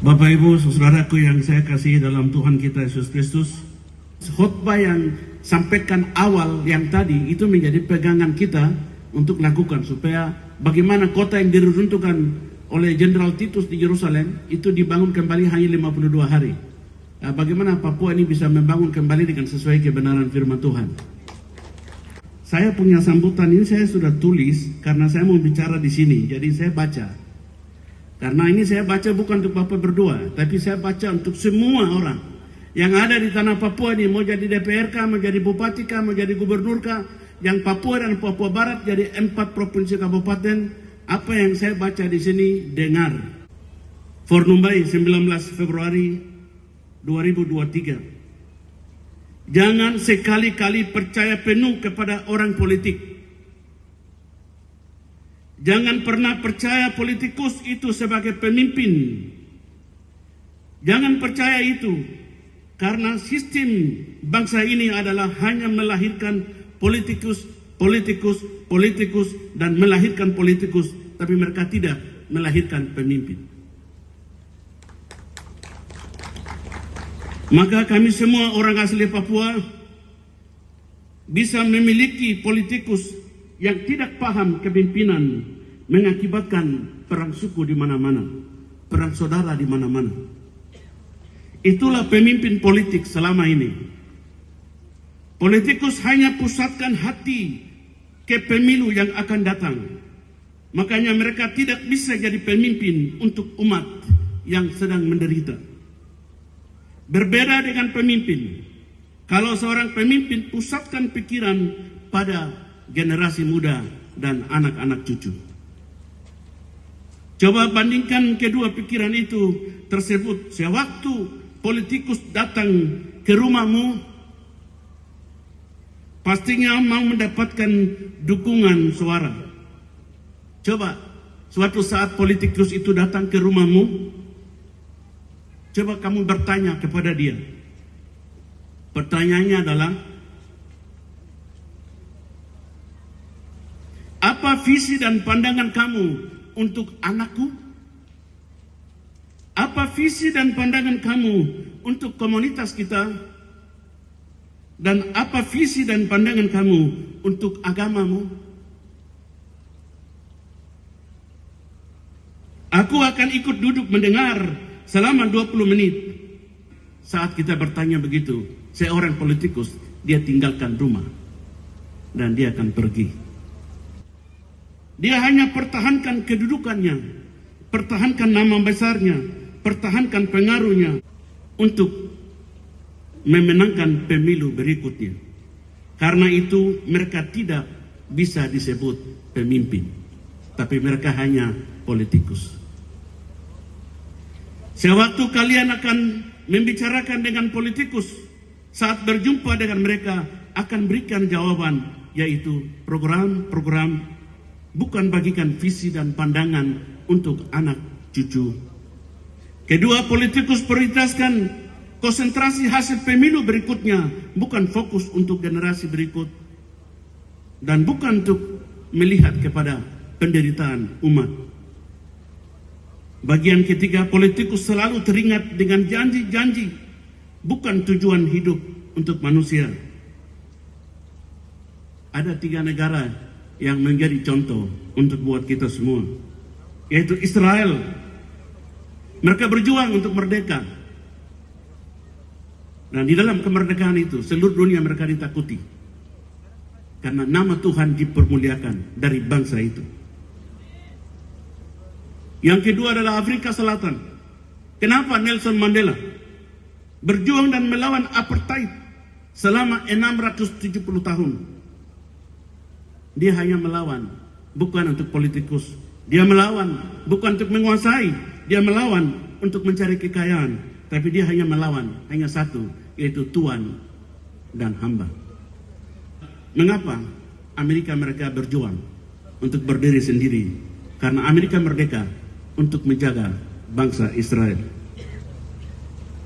Bapak Ibu, saudaraku yang saya kasihi dalam Tuhan kita Yesus Kristus, khotbah yang sampaikan awal yang tadi itu menjadi pegangan kita untuk lakukan supaya bagaimana kota yang diruntuhkan oleh Jenderal Titus di Yerusalem itu dibangun kembali hanya 52 hari. Bagaimana Papua ini bisa membangun kembali dengan sesuai kebenaran firman Tuhan. Saya punya sambutan ini saya sudah tulis karena saya mau bicara di sini, jadi saya baca. Karena ini saya baca bukan untuk Bapak berdua, tapi saya baca untuk semua orang yang ada di tanah Papua ini, mau jadi DPRK, mau jadi Bupati, mau jadi Gubernur, yang Papua dan Papua Barat jadi 4 provinsi kabupaten. Apa yang saya baca di sini, dengar. Fornumbai 19 Februari 2023. Jangan sekali-kali percaya penuh kepada orang politik. Jangan pernah percaya politikus itu sebagai pemimpin. Jangan percaya itu, karena sistem bangsa ini adalah hanya melahirkan politikus, dan melahirkan politikus, tapi mereka tidak melahirkan pemimpin. Maka kami semua orang asli Papua bisa memiliki politikus yang tidak paham kepemimpinan, mengakibatkan perang suku di mana-mana, perang saudara di mana-mana. Itulah pemimpin politik selama ini. Politikus hanya pusatkan hati ke pemilu yang akan datang. Makanya mereka tidak bisa jadi pemimpin untuk umat yang sedang menderita. Berbeda dengan pemimpin. Kalau seorang pemimpin pusatkan pikiran pada generasi muda dan anak-anak cucu. Coba bandingkan kedua pikiran itu tersebut. Sewaktu politikus datang ke rumahmu, pastinya mau mendapatkan dukungan suara. Coba suatu saat politikus itu datang ke rumahmu, coba kamu bertanya kepada dia. Pertanyaannya adalah, apa visi dan pandangan kamu untuk anakku? Apa visi dan pandangan kamu untuk komunitas kita? Dan apa visi dan pandangan kamu untuk agamamu? Aku akan ikut duduk mendengar selama 20 menit. Saat kita bertanya begitu, seorang politikus, dia tinggalkan rumah dan dia akan pergi. Dia hanya pertahankan kedudukannya, pertahankan nama besarnya, pertahankan pengaruhnya untuk memenangkan pemilu berikutnya. Karena itu mereka tidak bisa disebut pemimpin, tapi mereka hanya politikus. Sewaktu kalian akan membicarakan dengan politikus, saat berjumpa dengan mereka akan berikan jawaban, yaitu program-program, bukan bagikan visi dan pandangan untuk anak cucu. Kedua, politikus prioritaskan konsentrasi hasil pemilu berikutnya, bukan fokus untuk generasi berikut, dan bukan untuk melihat kepada penderitaan umat. Bagian ketiga, politikus selalu teringat dengan janji-janji, bukan tujuan hidup untuk manusia. Ada 3 negara yang menjadi contoh untuk buat kita semua, yaitu Israel. Mereka berjuang untuk merdeka, dan di dalam kemerdekaan itu seluruh dunia mereka ditakuti, karena nama Tuhan dipermuliakan dari bangsa itu. Yang kedua adalah Afrika Selatan. Kenapa Nelson Mandela berjuang dan melawan apartheid selama 670 tahun? Dia hanya melawan, bukan untuk politikus. Dia melawan, bukan untuk menguasai. Dia melawan untuk mencari kekayaan. Tapi dia hanya melawan, hanya satu, yaitu Tuhan dan hamba. Mengapa Amerika mereka berjuang untuk berdiri sendiri? Karena Amerika merdeka untuk menjaga bangsa Israel.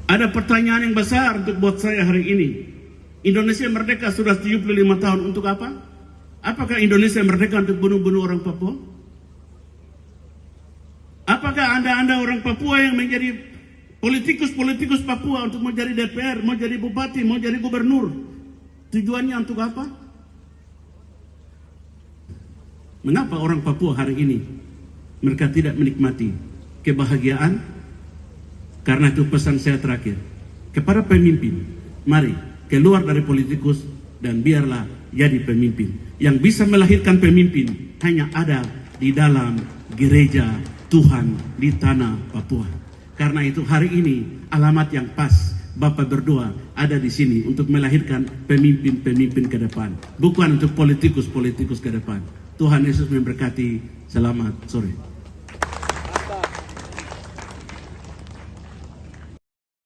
Ada pertanyaan yang besar untuk buat saya hari ini. Indonesia merdeka sudah 75 tahun, untuk apa? Apakah Indonesia merdeka untuk bunuh-bunuh orang Papua? Apakah Anda orang Papua yang menjadi Politikus Papua untuk mau jadi DPR, mau jadi bupati, mau jadi gubernur. Tujuannya untuk apa? Mengapa orang Papua hari ini mereka tidak menikmati kebahagiaan? Karena itu pesan saya terakhir kepada pemimpin, mari keluar dari politikus dan biarlah jadi pemimpin. Yang bisa melahirkan pemimpin hanya ada di dalam gereja Tuhan di tanah Papua. Karena itu hari ini alamat yang pas Bapak berdoa ada di sini untuk melahirkan pemimpin-pemimpin ke depan, bukan untuk politikus-politikus ke depan. Tuhan Yesus memberkati. Selamat sore.